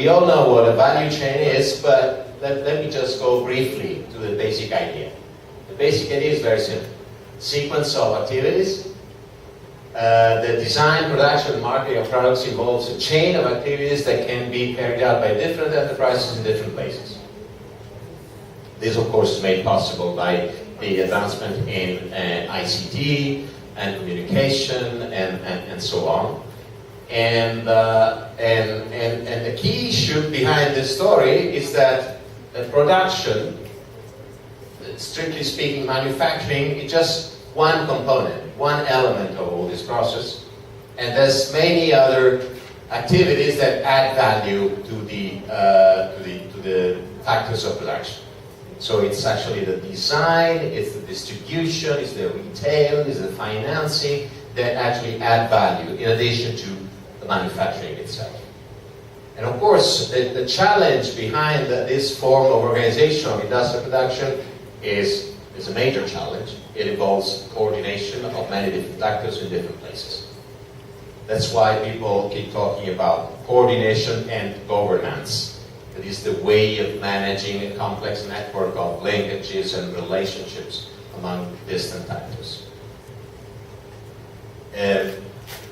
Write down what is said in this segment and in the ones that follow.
all know what a value chain is, but let me just go briefly to the basic idea. The basic idea is very simple. Sequence of activities. The design, production, and marketing of products involves a chain of activities that can be carried out by different enterprises in different places. This, of course, is made possible by the advancement in ICT and communication and so on. And the key issue behind this story is that production, strictly speaking, manufacturing, is just one component, one element of all this process, and there's many other activities that add value to the factors of production. So it's actually the design, it's the distribution, it's the retail, it's the financing that actually add value in addition to the manufacturing itself. And of course, the challenge behind this form of organization of industrial production is a major challenge. It involves coordination of many different actors in different places. That's why people keep talking about coordination and governance. It is the way of managing a complex network of linkages and relationships among distant actors. This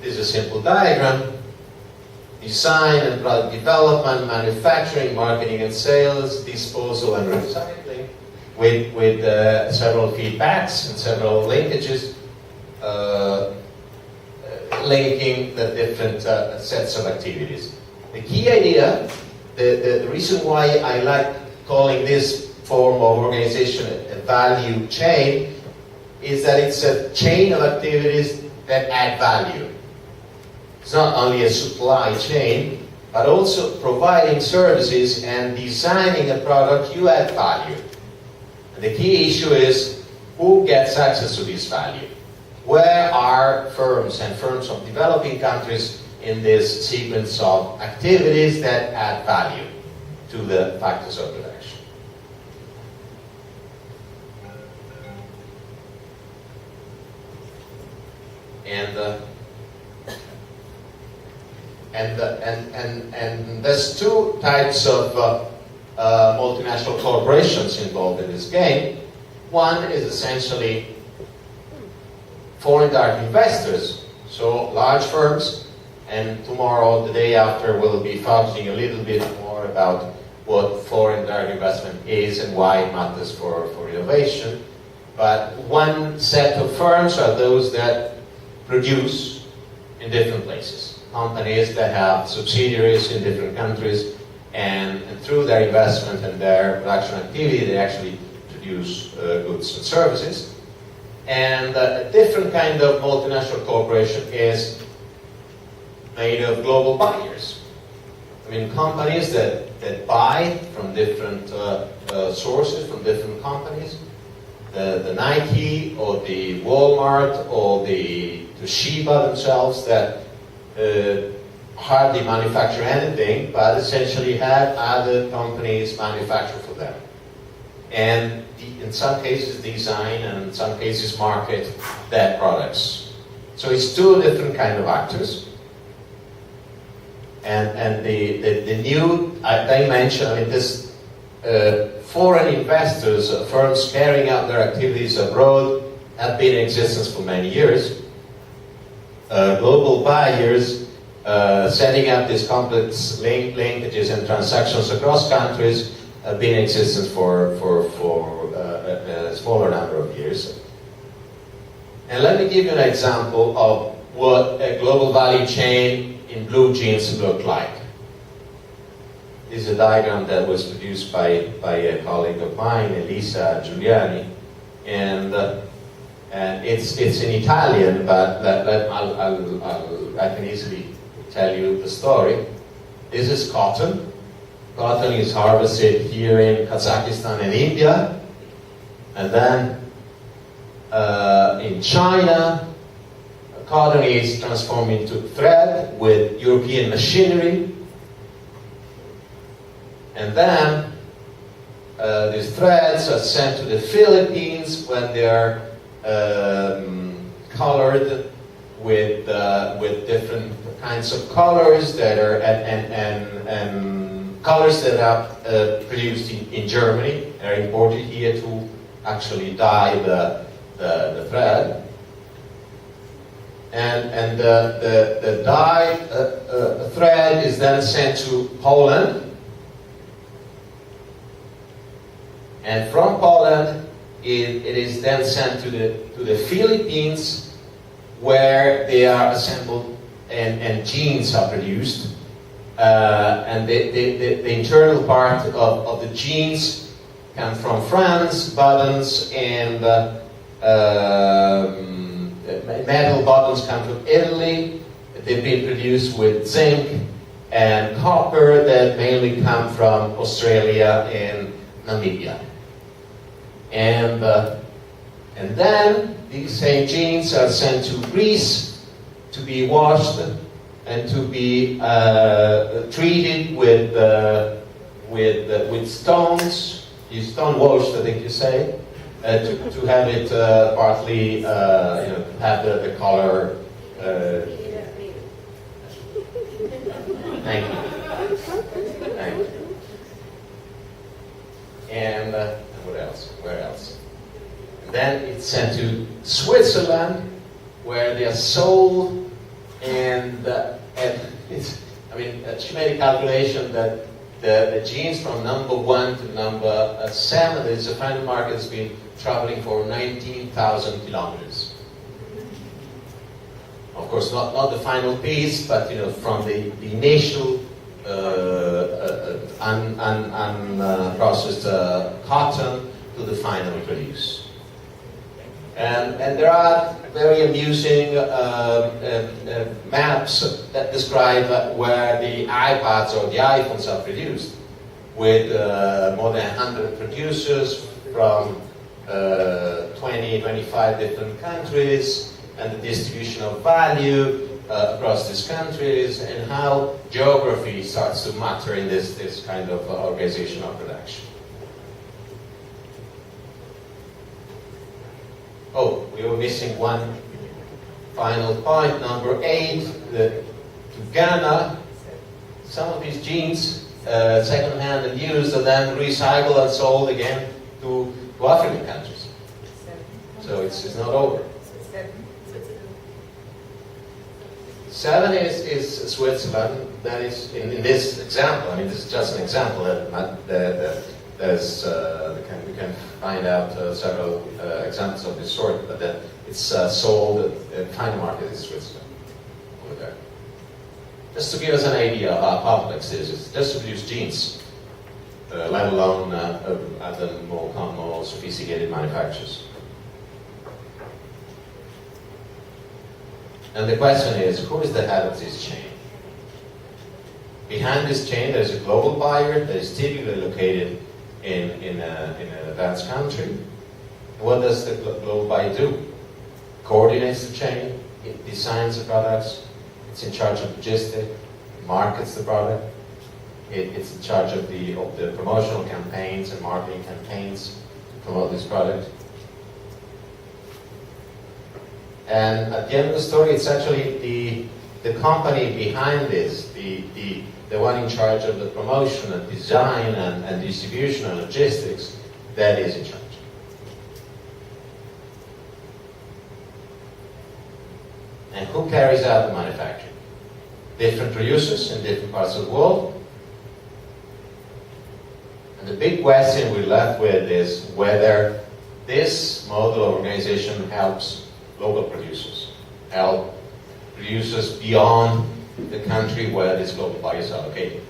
is a simple diagram. Design and product development, manufacturing, marketing and sales, disposal and recycling, with several feedbacks and several linkages linking the different sets of activities. The key idea, the reason why I like calling this form of organization a value chain is that it's a chain of activities that add value. It's not only a supply chain, but also providing services and designing a product, you add value. And the key issue is who gets access to this value? Where are firms and firms of developing countries in this sequence of activities that add value to the factors of production? And there's two types of multinational corporations involved in this game. One is essentially foreign direct investors, so large firms, and tomorrow, the day after, we'll be focusing a little bit more about what foreign direct investment is and why it matters for innovation. But one set of firms are those that produce in different places. Companies that have subsidiaries in different countries, and through their investment and their production activity, they actually produce goods and services. And a different kind of multinational corporation is made of global buyers. I mean, companies that buy from different sources, from different companies. The Nike or the Walmart or the Toshiba themselves that hardly manufacture anything, but essentially have other companies manufacture for them. And in some cases design, and in some cases market their products. So it's two different kind of actors. And the new dimension, I mean, this foreign investors, firms carrying out their activities abroad, have been in existence for many years. Global buyers setting up these complex linkages and transactions across countries have been in existence for a smaller number of years. And let me give you an example of what a global value chain in blue jeans look like. This is a diagram that was produced by a colleague of mine, Elisa Giuliani, and it's in Italian, but I can easily tell you the story. This is cotton. Cotton is harvested here in Kazakhstan and India, and then in China, cotton is transformed into thread with European machinery, and then these threads are sent to the Philippines when they are colored with different kinds of colors that are and colors that are produced in Germany are imported here to actually dye the thread. And the dyed thread is then sent to Poland. And from Poland, it is then sent to the Philippines, where they are assembled and jeans are produced. And the internal part of the jeans come from France, buttons and metal buttons come from Italy. They've been produced with zinc and copper that mainly come from Australia and Namibia. And then these same jeans are sent to Greece to be washed and to be treated with stones. You stone washed, I think you say, to have it partly, have the color. Thank you. Thank you. And what else? Where else? And then it's sent to Switzerland, where they are sold, and she made a calculation that the jeans from number 1 to number 7, the final market has been traveling for 19,000 kilometers. Of course, not the final piece, but from the initial unprocessed cotton to the final produce. And there are very amusing maps that describe where the iPads or the iPhones are produced, with more than 100 producers from 25 different countries, and the distribution of value across these countries, and how geography starts to matter in this kind of organization of production. Oh, we were missing one final point, number 8. To Ghana, some of these jeans, second-hand and used, are then recycled and sold again to African countries. So it's not over. 7 is Switzerland. That is in this example. I mean, this is just an example. We can find out several examples of this sort, but it's sold at final market in Switzerland over there. Just to give us an idea of how complex this is, just to produce jeans, let alone at the more sophisticated manufacturers. And the question is, who is the head of this chain? Behind this chain, there's a global buyer that is typically located in an advanced country. What does the global buyer do? Coordinates the chain, it designs the products, it's in charge of logistics, it markets the product, it's in charge of the promotional campaigns and marketing campaigns to promote this product. And at the end of the story, it's actually the company behind this, the one in charge of the promotion and design and distribution and logistics, that is in charge. And who carries out the manufacturing? Different producers in different parts of the world. And the big question we're left with is whether this model of organization helps local producers, help producers beyond the country where these global buyers are located,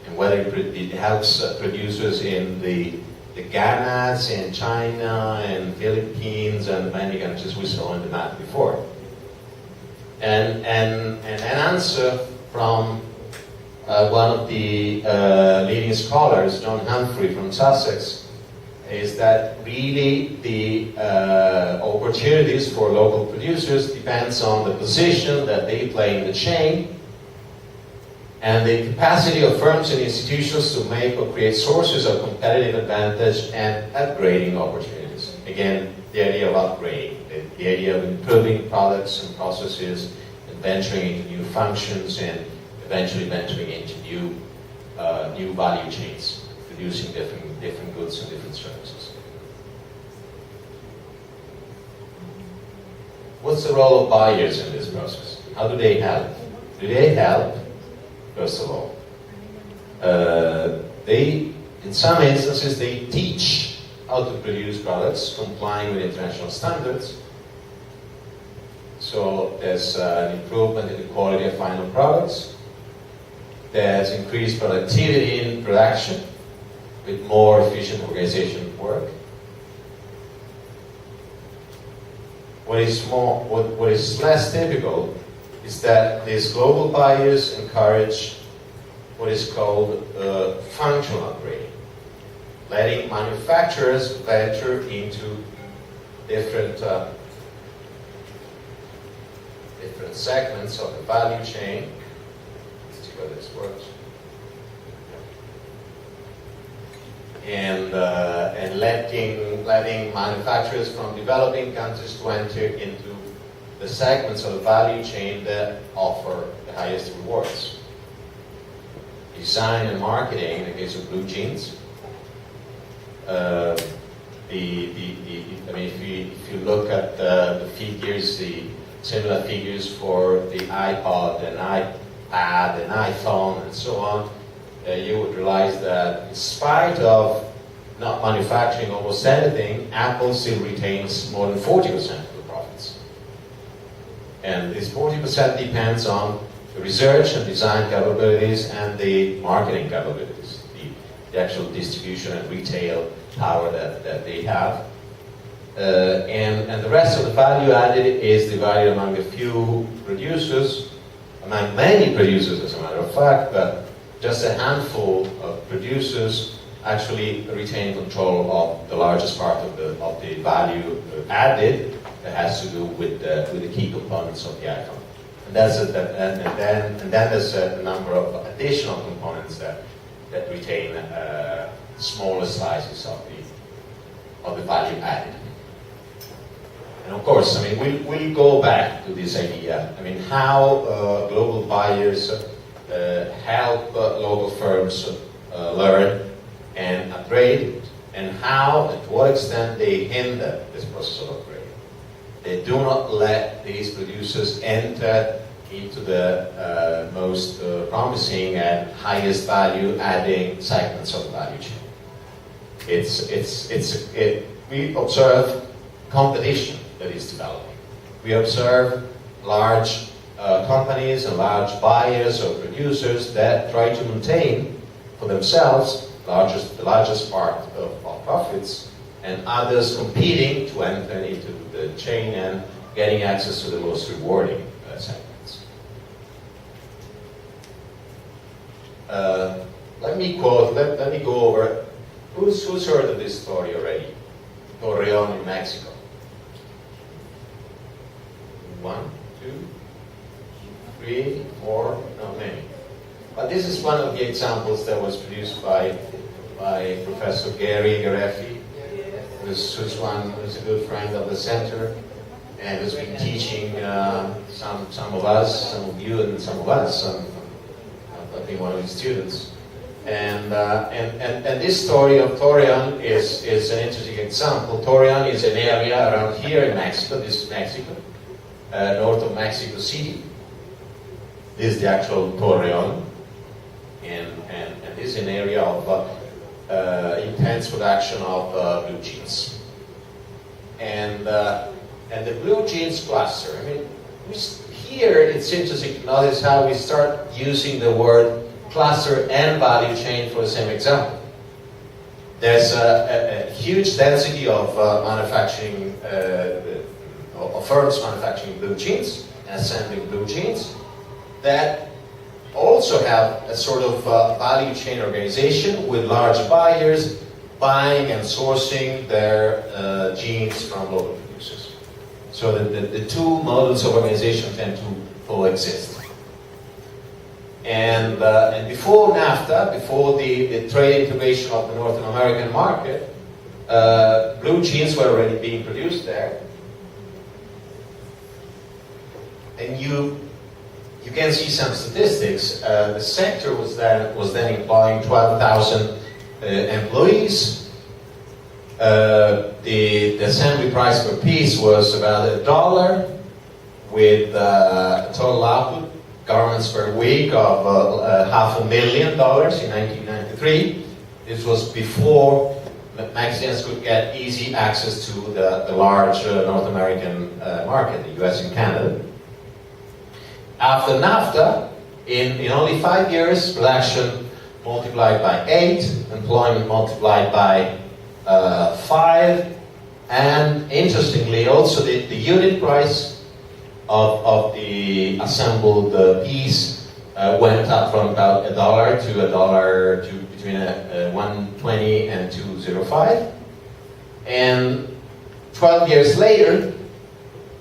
and whether it helps producers in the Ghanas, in China, and Philippines, and many countries we saw on the map before. And an answer from one of the leading scholars, John Humphrey from Sussex, is that really the opportunities for local producers depends on the position that they play in the chain and the capacity of firms and institutions to make or create sources of competitive advantage and upgrading opportunities. Again, the idea of upgrading, the idea of improving products and processes and venturing into new functions and eventually venturing into new new value chains, producing different goods and different services. What's the role of buyers in this process? How do they help? Do they help? First of all, in some instances, they teach how to produce products complying with international standards. So there's an improvement in the quality of final products. There's increased productivity in production with more efficient organization work. What is less typical is that these global buyers encourage what is called functional upgrading, letting manufacturers venture into different segments of the value chain. Let's see whether this works. And letting manufacturers from developing countries to enter into the segments of the value chain that offer the highest rewards. Design and marketing, in the case of blue jeans. If you look at the figures, the similar figures for the iPod and iPad and iPhone and so on, you would realize that in spite of not manufacturing almost anything, Apple still retains more than 40% of the profits. And this 40% depends on the research and design capabilities and the marketing capabilities, the actual distribution and retail power that they have. And the rest of the value added is divided among a few producers, among many producers as a matter of fact, but just a handful of producers actually retain control of the largest part of the value added that has to do with the key components of the iPhone. And then there's a number of additional components that retain smaller slices of the value added. And of course, we'll go back to this idea. How global buyers help local firms learn and upgrade, and how, and to what extent they hinder this process of upgrading. They do not let these producers enter into the most promising and highest value adding segments of the value chain. We observe competition that is developing. We observe large companies and large buyers or producers that try to maintain for themselves the largest part of profits, and others competing to enter into the chain and getting access to the most rewarding segments. Let me go over, who's heard of this story already? Torreon in Mexico. 1, 2, 3, 4, not many. But this is one of the examples that was produced by Professor Gary Gareffi, who's a good friend of the center, and has been teaching some of us, some of you, and some of us. I've been one of his students. And this story of Torreon is an interesting example. Torreon is an area around here in Mexico. This is Mexico, north of Mexico City. This is the actual Torreon, and this is an area of intense production of blue jeans. And the blue jeans cluster. Here it's interesting to notice how we start using the word cluster and value chain for the same example. There's a huge density of manufacturing, of firms manufacturing blue jeans and assembling blue jeans that also have a sort of value chain organization with large buyers buying and sourcing their jeans from local producers. So the two models of organization tend to coexist. And before NAFTA, before the trade integration of the North American market, blue jeans were already being produced there. And you you can see some statistics. The sector was then employing 12,000 employees. The assembly price per piece was about $1, with a total output garments per week of $500,000 in 1993. This was before Mexicans could get easy access to the large North American market, the US and Canada. After NAFTA, in only 5 years, production multiplied by 8, employment multiplied by 5, and interestingly also the unit price of the assembled piece went up from about $1 to between $1.20 and $2.05. And 12 years later,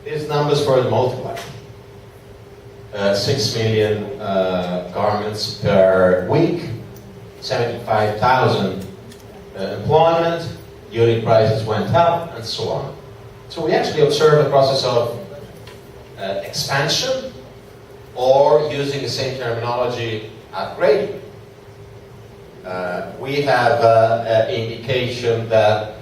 these numbers further multiplied. 6 million garments per week, 75,000 employment, unit prices went up, and so on. So we actually observe a process of expansion, or using the same terminology, upgrading. We have indication that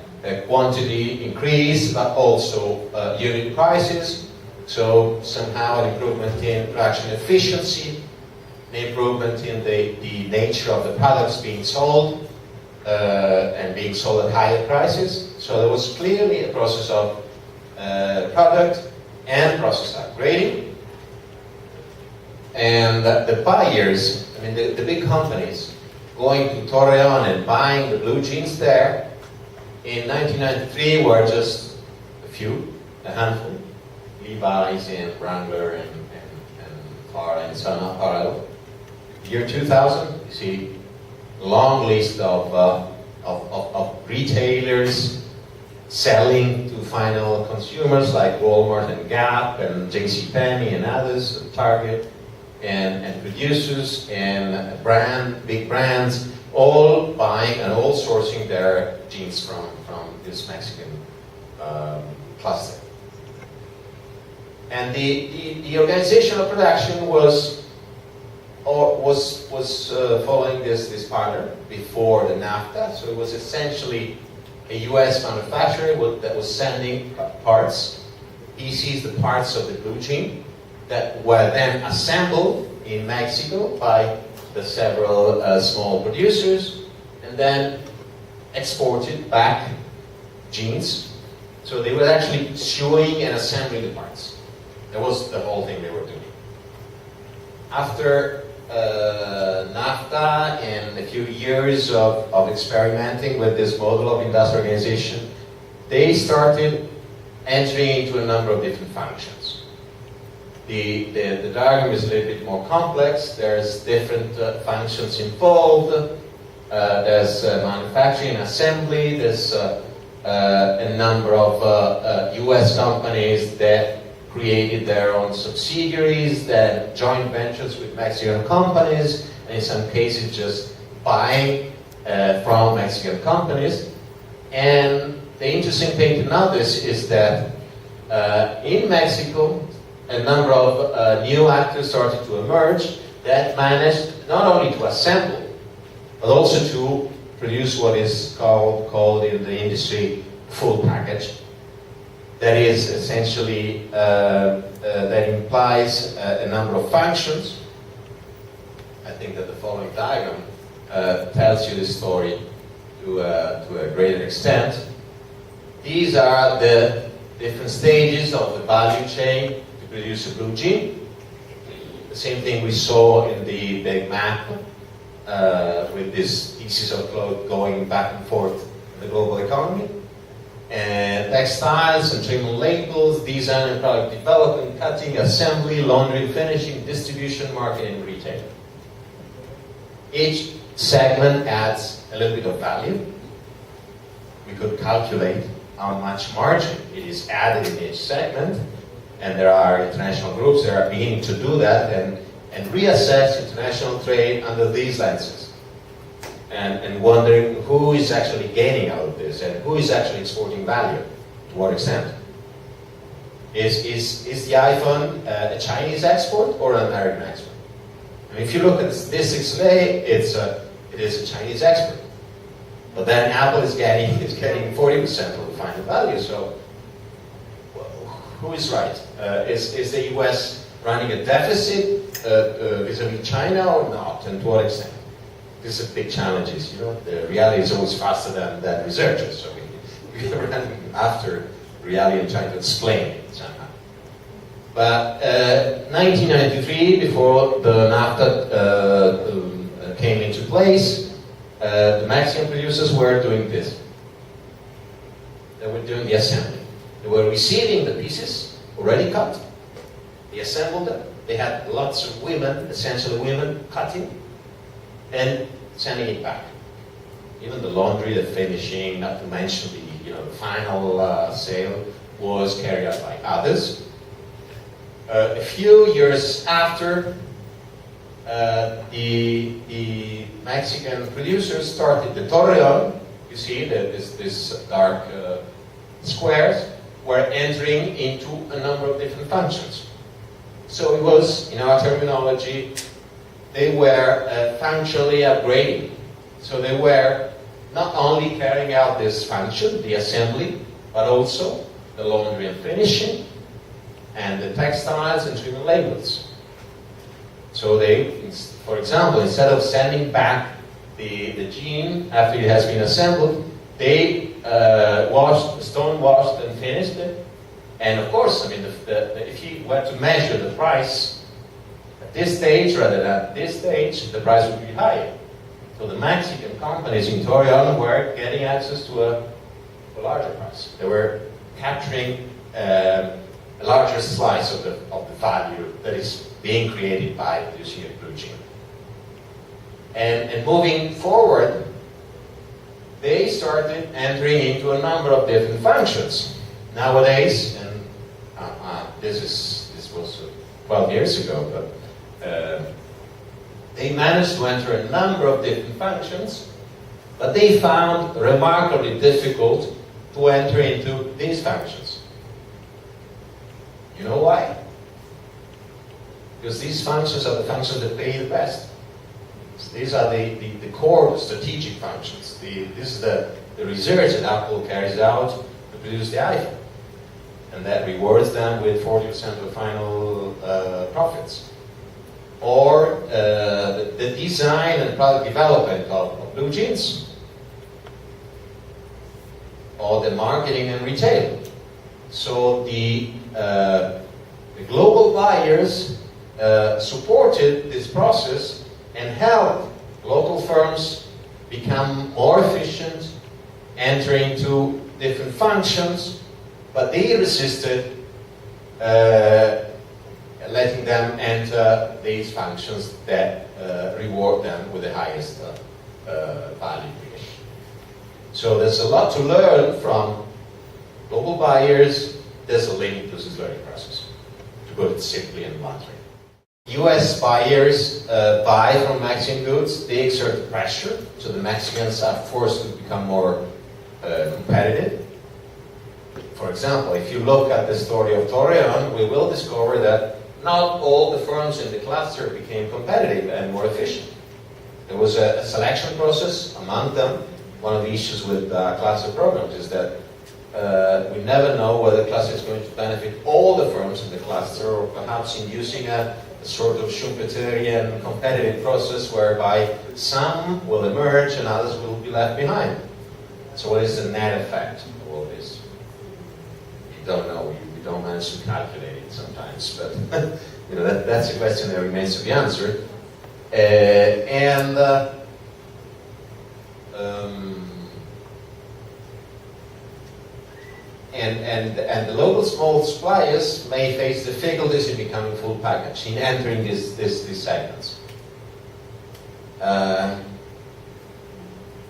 quantity increase, but also unit prices. So somehow an improvement in production efficiency, an improvement in the nature of the products being sold, and being sold at higher prices. So there was clearly a process of product and process upgrading. And the buyers, I mean the big companies, going to Torreon and buying the blue jeans there, in 1993 were just a handful. Levi's and Wrangler and Clara and San Apparel. Year 2000, you see a long list of retailers selling to final consumers like Walmart and Gap and JCPenney and others, Target, and producers and big brands, all buying and all sourcing their jeans from this Mexican cluster. And the organization of production was following this pattern before the NAFTA. So it was essentially a U.S. manufacturer that was sending parts, PCs, the parts of the blue jean, that were then assembled in Mexico by the several small producers, and then exported back jeans. So they were actually sewing and assembling the parts. That was the whole thing they were doing. After NAFTA and a few years of experimenting with this model of industrial organization, they started entering into a number of different functions. The diagram is a little bit more complex. There's different functions involved. There's manufacturing, assembly. There's a number of US companies that created their own subsidiaries, then joint ventures with Mexican companies, and in some cases just buying from Mexican companies. And the interesting thing to notice is that in Mexico, a number of new actors started to emerge that managed not only to assemble, but also to produce what is called in the industry full package. That is essentially, that implies a number of functions. I think that the following diagram tells you the story to a greater extent. These are the different stages of the value chain to produce a blue jean. The same thing we saw in the big map with these pieces of cloth going back and forth in the global economy. And textiles and trim and labels, design and product development, cutting, assembly, laundry, finishing, distribution, marketing, and retail. Each segment adds a little bit of value. We could calculate how much margin it is added in each segment, and there are international groups that are beginning to do that and reassess international trade under these lenses. And wondering who is actually gaining out of this and who is actually exporting value, to what extent. Is the iPhone a Chinese export or an American export? And if you look at the statistics today, it is a Chinese export. But then Apple is getting 40% of the final value. So, well, who is right? Is the US running a deficit vis-a-vis China or not? And to what extent? These are big challenges. You know, the reality is always faster than researchers. So we are running after reality and trying to explain it somehow. But 1993, before the NAFTA came into place, the Mexican producers were doing this. They were doing the assembly. They were receiving the pieces already cut. They assembled them. They had lots of women, essentially women, cutting and sending it back. Even the laundry, the finishing, not to mention the final sale was carried out by others. A few years after, the Mexican producers started the Torreon. You see that this dark squares were entering into a number of different functions. So it was, in our terminology, they were functionally upgrading. So they were not only carrying out this function, the assembly, but also the laundry and finishing, and the textiles and trim and labels. So they, for example, instead of sending back the jean after it has been assembled, they stone washed and finished it. And of course, I mean, if you were to measure the price at this stage rather than at this stage, the price would be higher. So the Mexican companies in Torreon were getting access to a larger price. They were capturing a larger slice of the value that is being created by producing a blue jean. And moving forward, they started entering into a number of different functions. Nowadays, and this was 12 years ago, but they managed to enter a number of different functions, but they found remarkably difficult to enter into these functions. You know why? Because these functions are the functions that pay the best. These are the core, the strategic functions. This is the research that Apple carries out to produce the iPhone. And that rewards them with 40% of the final profits. Or the design and product development of blue jeans. Or the marketing and retail. So the global buyers supported this process and helped local firms become more efficient, enter into different functions, but they resisted letting them enter these functions that reward them with the highest value creation. So there's a lot to learn from global buyers. There's a limit to this learning process, to put it simply and bluntly. US buyers buy from Mexican goods. They exert pressure, so the Mexicans are forced to become more competitive. For example, if you look at the story of Torreon, we will discover that not all the firms in the cluster became competitive and more efficient. There was a selection process among them. One of the issues with cluster programs is that we never know whether the cluster is going to benefit all the firms in the cluster, or perhaps inducing a sort of Schumpeterian competitive process whereby some will emerge and others will be left behind. So what is the net effect of all this? We don't know. We don't manage to calculate it sometimes, but that's a question that remains to be answered. And the local small suppliers may face difficulties in becoming full package, in entering these segments.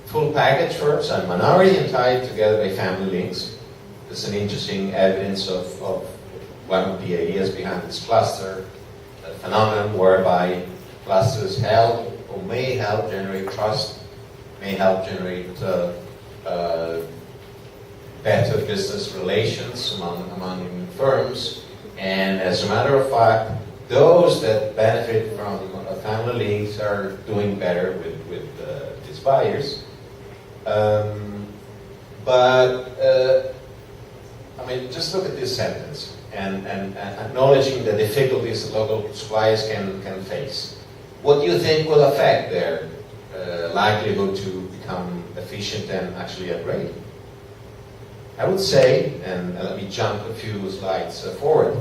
Full package firms are minority and tied together by family links. There's an interesting evidence of one of the ideas behind this cluster, a phenomenon whereby clusters help or may help generate trust, may help generate better business relations among firms, and as a matter of fact, those that benefit from family links are doing better with these buyers. I mean, just look at this sentence and acknowledging the difficulties that local suppliers can face. What do you think will affect their likelihood to become efficient and actually upgrade? I would say, and let me jump a few slides forward,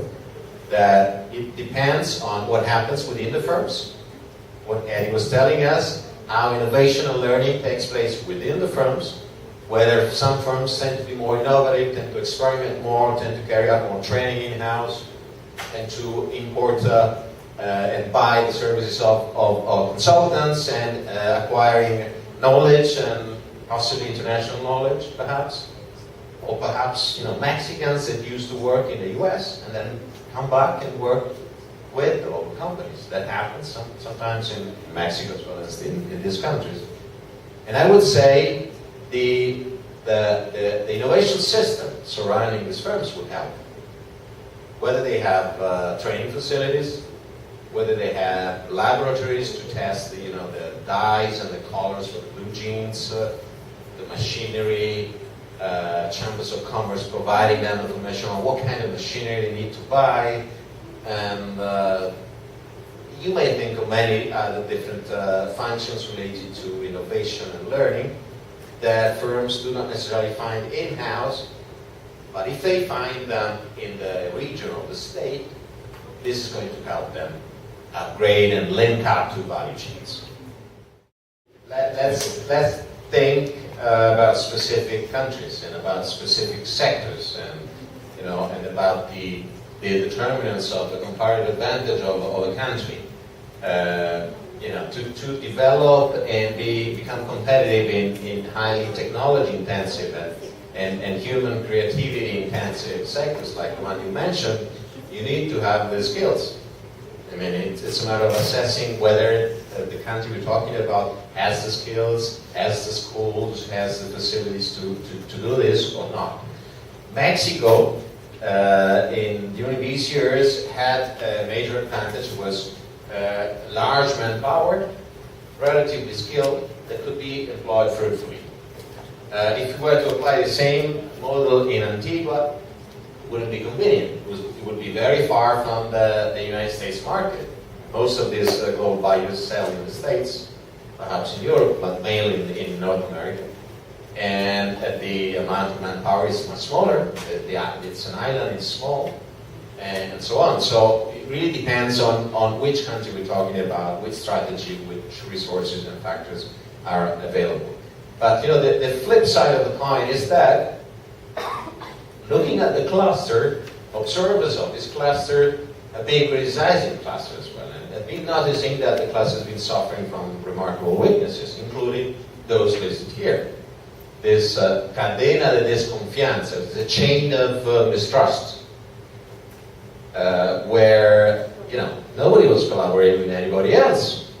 that it depends on what happens within the firms. What Eddie was telling us, how innovation and learning takes place within the firms, whether some firms tend to be more innovative, tend to experiment more, tend to carry out more training in-house, tend to import and buy the services of consultants and acquiring knowledge and possibly international knowledge, perhaps. Or perhaps, Mexicans that used to work in the US and then come back and work with the local companies. That happens sometimes in Mexico as well as in these countries. And I would say the innovation system surrounding these firms would help. Whether they have training facilities, whether they have laboratories to test the dyes and the colors for the blue jeans, the machinery, chambers of commerce providing them information on what kind of machinery they need to buy, and you may think of many other different functions related to innovation and learning that firms do not necessarily find in-house, but if they find them in the region or the state, this is going to help them upgrade and link up to value chains. Let's think about specific countries and about specific sectors, and about the determinants of the comparative advantage of a country. To develop and become competitive in highly technology intensive and human creativity intensive sectors like the one you mentioned, you need to have the skills. I mean, it's a matter of assessing whether the country we're talking about has the skills, has the schools, has the facilities to do this or not. Mexico, during these years, had a major advantage. Was large manpower, relatively skilled, that could be employed fruitfully. If you were to apply the same model in Antigua, it wouldn't be convenient. It would be very far from the United States market. Most of these global buyers sell in the States, perhaps in Europe, but mainly in North America. And the amount of manpower is much smaller. It's an island, it's small, and so on. So it really depends on which country we're talking about, which strategy, which resources and factors are available. But the flip side of the coin is that looking at the cluster, observers of this cluster have been criticizing the cluster as well, and have been noticing that the cluster has been suffering from remarkable weaknesses, including those listed here. This cadena de desconfianza, the chain of mistrust, where nobody was collaborating with anybody else.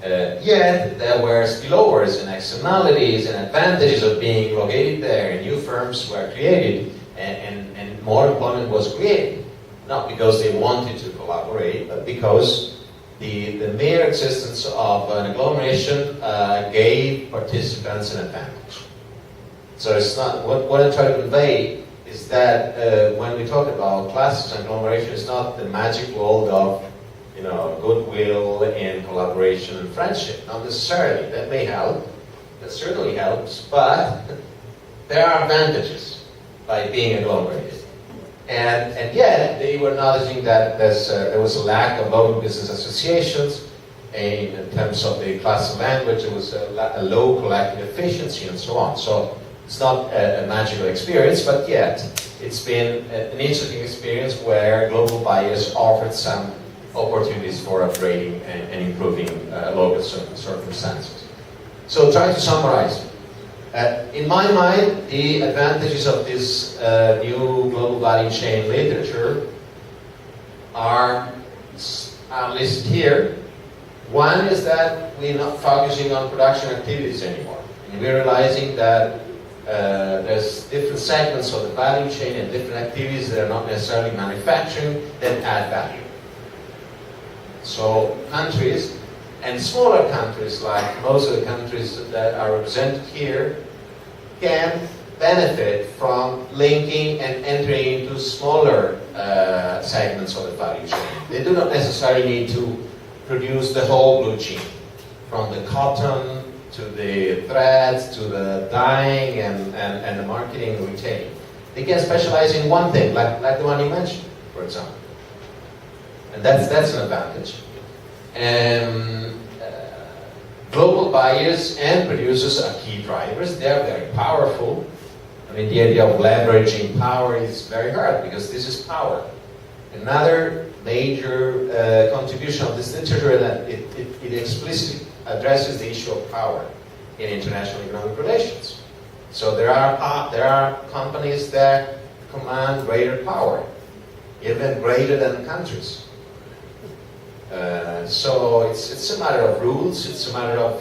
Yet there were spillovers and externalities and advantages of being located there, and new firms were created, and more employment was created. Not because they wanted to collaborate, but because the mere existence of an agglomeration gave participants an advantage. So it's not, what I try to convey is that when we talk about clusters and agglomeration, it's not the magic world of goodwill and collaboration and friendship. Not necessarily. That may help. That certainly helps. But there are advantages by being agglomerated. And yet, they were noticing that there was a lack of local business associations. In terms of the cluster language, there was a low collective efficiency and so on. So it's not a magical experience, but yet it's been an interesting experience where global buyers offered some opportunities for upgrading and improving local circumstances. So trying to summarize. In my mind, the advantages of this new global value chain literature are listed here. One is that we're not focusing on production activities anymore. And we're realizing that there's different segments of the value chain and different activities that are not necessarily manufacturing that add value. So countries, and smaller countries like most of the countries that are represented here, can benefit from linking and entering into smaller segments of the value chain. They do not necessarily need to produce the whole blue chain, from the cotton to the threads to the dyeing and the marketing and retailing. They can specialize in one thing, like the one you mentioned, for example. And that's an advantage. And global buyers and producers are key drivers. They are very powerful. I mean, the idea of leveraging power is very hard because this is power. Another major contribution of this literature that it explicitly addresses the issue of power in international economic relations. So there are companies that command greater power, even greater than countries. So it's a matter of rules. It's a matter of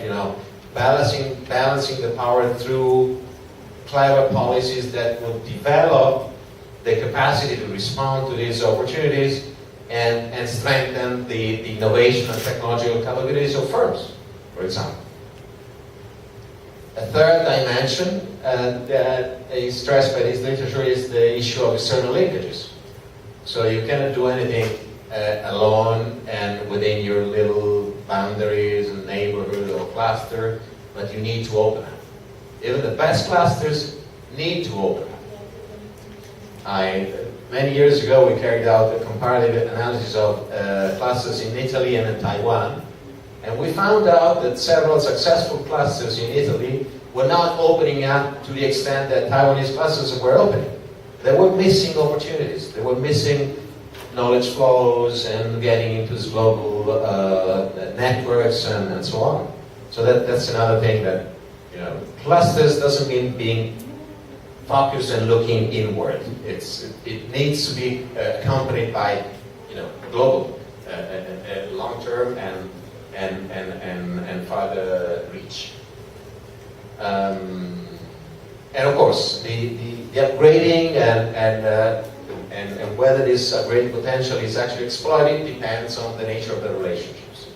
balancing the power through clever policies that would develop the capacity to respond to these opportunities and strengthen the innovation and technological capabilities of firms, for example. A third dimension that is stressed by this literature is the issue of external linkages. So you cannot do anything alone and within your little boundaries and neighborhood or cluster, but you need to open up. Even the best clusters need to open up. Many years ago we carried out a comparative analysis of clusters in Italy and in Taiwan, and we found out that several successful clusters in Italy were not opening up to the extent that Taiwanese clusters were opening. They were missing opportunities. They were missing knowledge flows and getting into this global networks and so on. So that's another thing that, clusters doesn't mean being focused and looking inward. It needs to be accompanied by, global, long-term and farther reach. And of course, the upgrading and whether this upgrading potential is actually exploited depends on the nature of the relationships.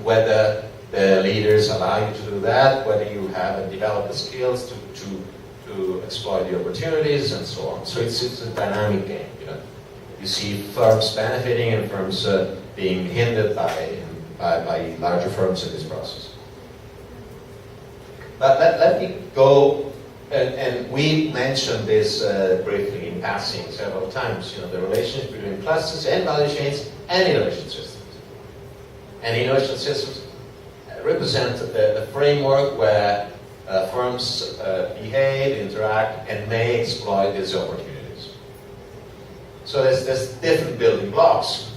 Whether the leaders allow you to do that, whether you have developed the skills to exploit the opportunities and so on. So it's a dynamic game. You see firms benefiting and firms being hindered by larger firms in this process. But let me go, and we mentioned this briefly in passing several times, the relationship between clusters and value chains and innovation systems. And innovation systems represent the framework where firms behave, interact, and may exploit these opportunities. So there's different building blocks.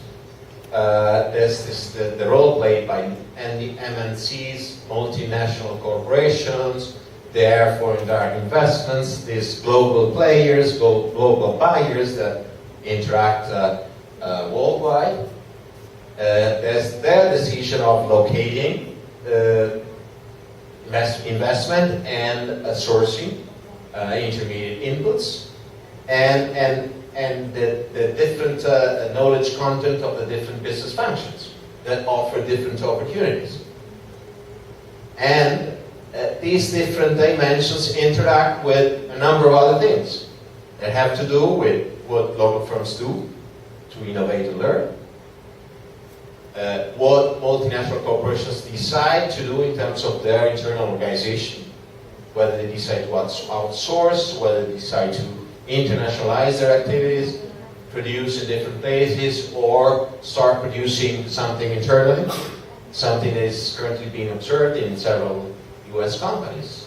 There's the role played by MNCs, multinational corporations, there for indirect investments, these global players, global buyers that interact worldwide. There's their decision of locating investment and sourcing intermediate inputs, and the different knowledge content of the different business functions that offer different opportunities. And these different dimensions interact with a number of other things that have to do with what local firms do to innovate and learn, what multinational corporations decide to do in terms of their internal organization, whether they decide to outsource, whether they decide to internationalize their activities, produce in different places, or start producing something internally, something that is currently being observed in several US companies.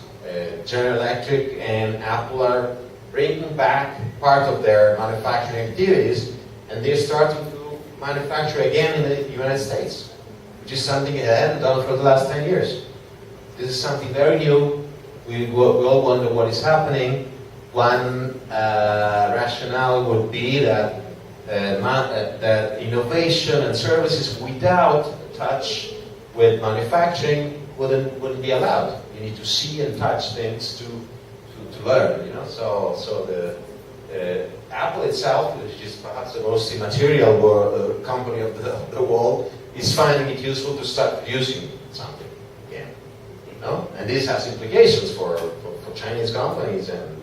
General Electric and Apple are bringing back part of their manufacturing activities, and they're starting to manufacture again in the United States, which is something they haven't done for the last 10 years. This is something very new. We all wonder what is happening. One rationale would be that that innovation and services without touch with manufacturing wouldn't be allowed. You need to see and touch things to learn. So the Apple itself, which is perhaps the most immaterial company of the world, is finding it useful to start producing something again. You know? And this has implications for Chinese companies and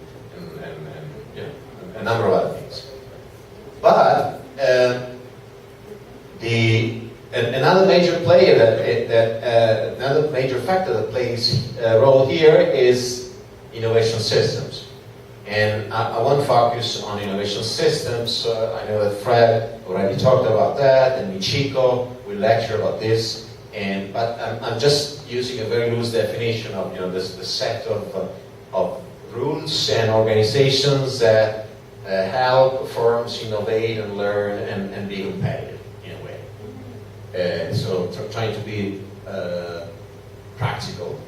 you know, a number of other things. But another major player another major factor that plays a role here is innovation systems. And I want to focus on innovation systems. I know that Fred already talked about that, and Michiko will lecture about this. But I'm just using a very loose definition of the set of rules and organizations that help firms innovate and learn and be competitive in a way. So trying to be practical.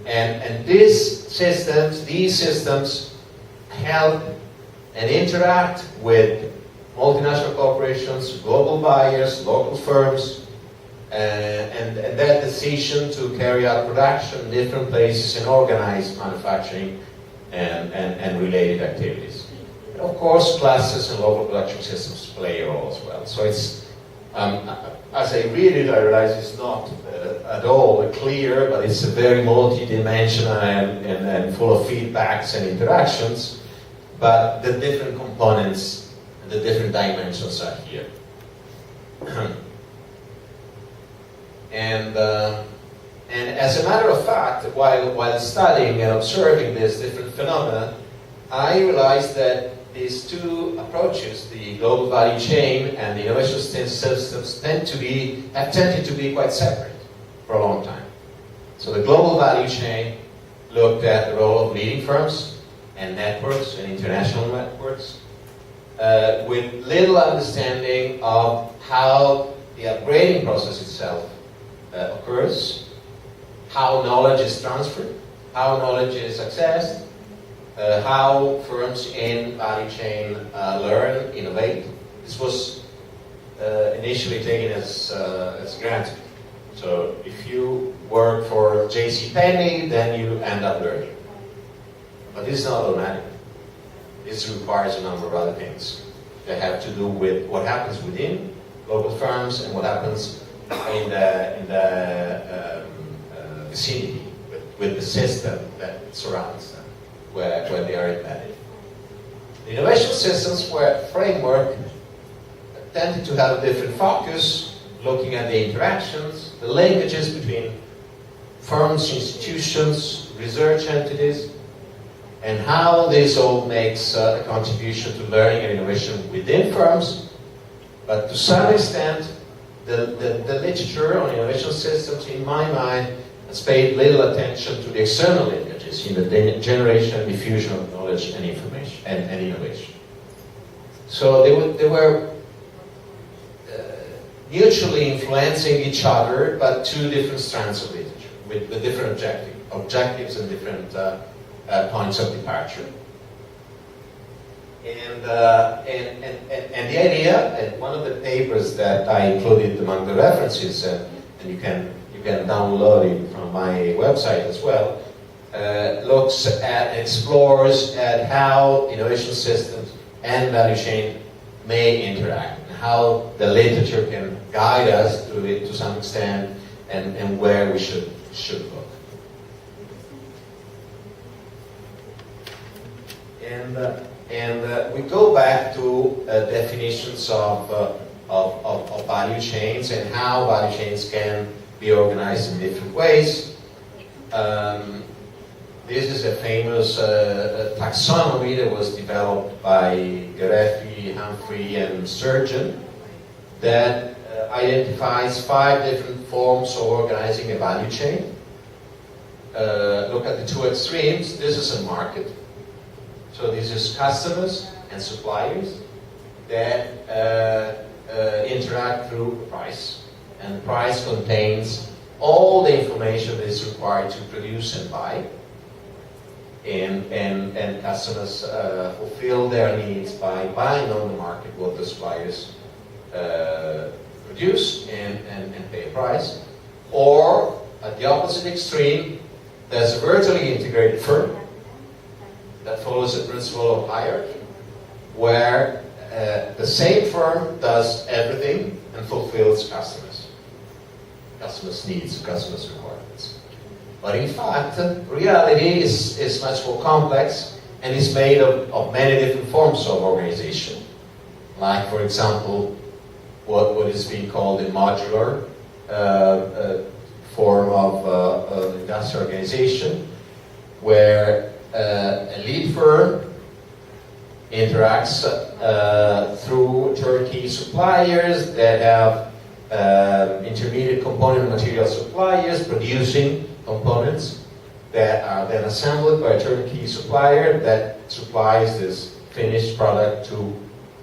And these systems help and interact with multinational corporations, global buyers, local firms, and that decision to carry out production in different places and organize manufacturing and related activities. And of course, classes and local production systems play a role as well. So it's, as I read it, I realize it's not at all clear, but it's a very multi-dimensional and full of feedbacks and interactions. But the different components and the different dimensions are here. And as a matter of fact, while studying and observing these different phenomena, I realized that these two approaches, the global value chain and the innovation systems, have tended to be quite separate for a long time. So the global value chain looked at the role of leading firms and networks and international networks with little understanding of how the upgrading process itself occurs, how knowledge is transferred, how knowledge is accessed, how firms in value chain learn, innovate. This was initially taken as granted. So if you work for JCPenney, then you end up learning. But this is not automatic. This requires a number of other things that have to do with what happens within local firms and what happens in the vicinity with the system that surrounds them, where they are embedded. The innovation systems framework tended to have a different focus, looking at the interactions, the linkages between firms, institutions, research entities, and how this all makes a contribution to learning and innovation within firms. But to some extent, the literature on innovation systems, in my mind, has paid little attention to the external linkages in the generation and diffusion of knowledge and information and innovation. So they were mutually influencing each other, but two different strands of literature with different objectives and different points of departure. And the idea, and one of the papers that I included among the references, and you can download it from my website as well, looks at and explores at how innovation systems and value chain may interact, and how the literature can guide us through it to some extent, and where we should look. And we go back to definitions of value chains and how value chains can be organized in different ways. This is a famous taxonomy that was developed by Gareffi, Humphrey, and Sturgeon that identifies 5 different forms of organizing a value chain. Look at the two extremes. This is a market. So this is customers and suppliers that interact through price. And price contains all the information that is required to produce and buy. And customers fulfill their needs by buying on the market what the suppliers produce and pay a price. Or, at the opposite extreme, there's a vertically integrated firm that follows a principle of hierarchy, where the same firm does everything and fulfills customers. customers' needs, customers' requirements. But in fact, reality is much more complex and is made of many different forms of organization. Like, for example, what is being called a modular form of industrial organization, where a lead firm interacts through turnkey suppliers that have intermediate component material suppliers producing components that are then assembled by a turnkey supplier that supplies this finished product to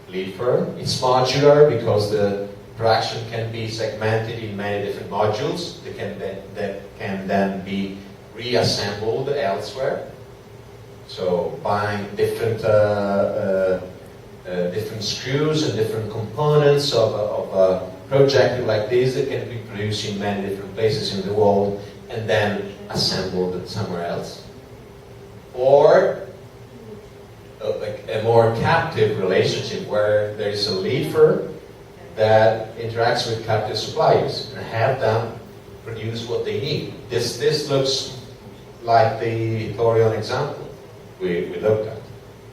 lead firm. It's modular because the production can be segmented in many different modules that can then be reassembled elsewhere. So buying different different screws and different components of a project like this that can be produced in many different places in the world and then assembled somewhere else. Or like a more captive relationship where there is a lead firm that interacts with captive suppliers and have them produce what they need. This looks like the Torion example we looked at,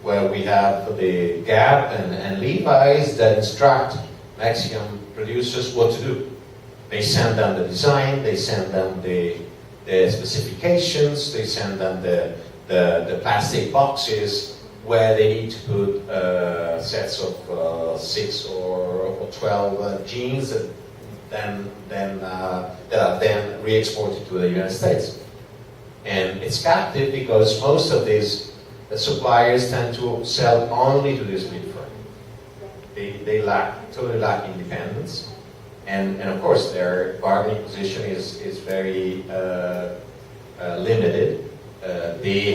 where we have the Gap and Levi's that instruct Mexican producers what to do. They send them the design, they send them the specifications, they send them the plastic boxes where they need to put sets of 6 or 12 jeans that are then re-exported to the United States. And it's captive because most of these suppliers tend to sell only to this lead firm. They totally lack independence, and of course their bargaining position is very limited. They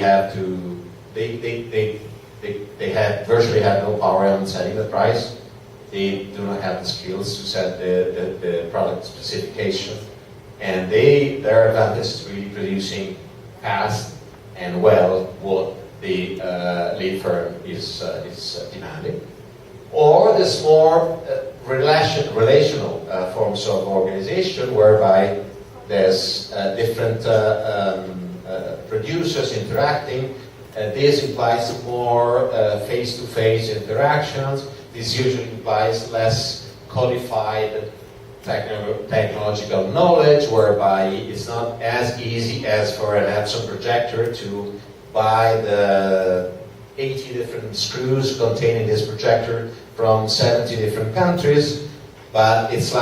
virtually have no power on setting the price. They do not have the skills to set the product specification, and their advantage is really producing fast and well what the lead firm is demanding. Or there's more relational forms of organization whereby there's different producers interacting. This implies more face-to-face interactions. This usually implies less codified technological knowledge, whereby it's not as easy as for an Epson projector to buy the 80 different screws containing this projector from 70 different countries, but it's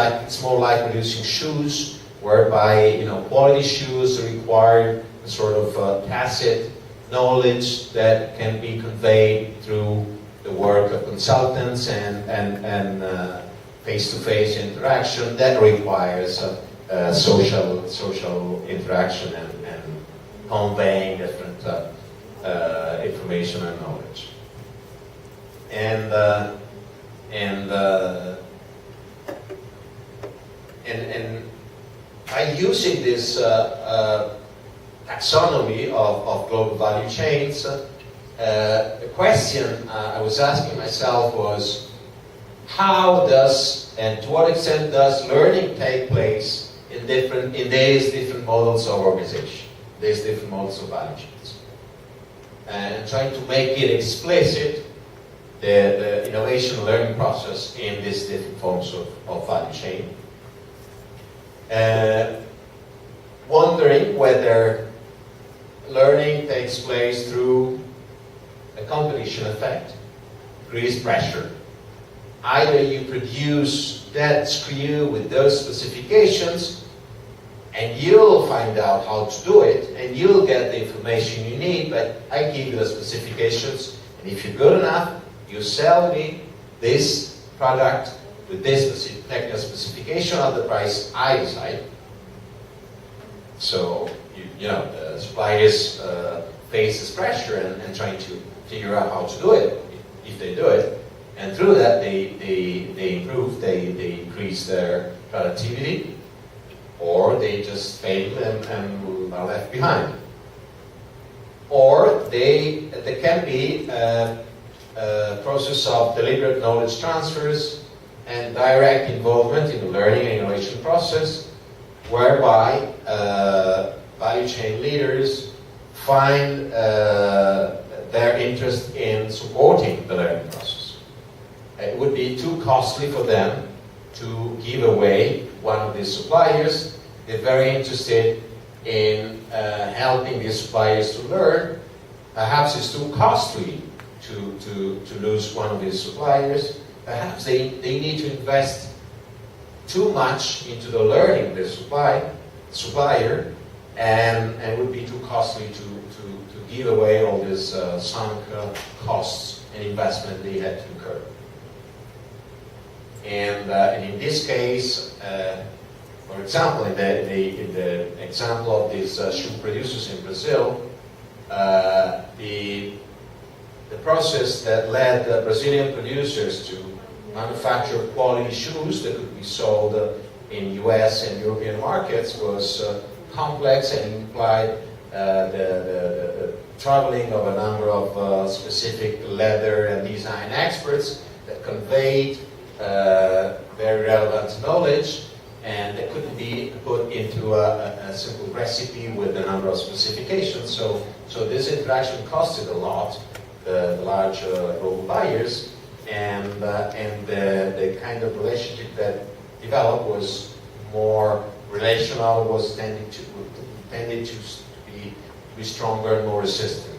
more like producing shoes, whereby quality shoes require a sort of tacit knowledge that can be conveyed through the work of consultants and face-to-face interaction that requires social interaction and conveying different information and knowledge. And by using this taxonomy of global value chains, the question I was asking myself was, how does and to what extent does learning take place in these different models of organization, these different models of value chains, and trying to make it explicit the innovation learning process in these different forms of value chain. Wondering whether learning takes place through a competition effect, increased pressure. Either you produce that screw with those specifications and you'll find out how to do it and you'll get the information you need, but I give you the specifications, and if you're good enough, you sell me this product with this technical specification at the price I decide. So, the suppliers face this pressure and trying to figure out how to do it, if they do it. And through that, they improve, they increase their productivity, or they just fail and are left behind. Or there can be a process of deliberate knowledge transfers and direct involvement in the learning and innovation process, whereby value chain leaders find their interest in supporting the learning process. It would be too costly for them to give away one of these suppliers. They're very interested in helping these suppliers to learn. Perhaps it's too costly to lose one of these suppliers. Perhaps they need to invest too much into the learning of the supplier, and it would be too costly to give away all these sunk costs and investment they had to incur. And in this case, for example, in the example of these shoe producers in Brazil, the process that led Brazilian producers to manufacture quality shoes that could be sold in US and European markets was complex and implied the traveling of a number of specific leather and design experts that conveyed very relevant knowledge, and that couldn't be put into a simple recipe with a number of specifications. So this interaction costed a lot, the large global buyers, and the kind of relationship that developed was more relational, was tended to be stronger and more resistant.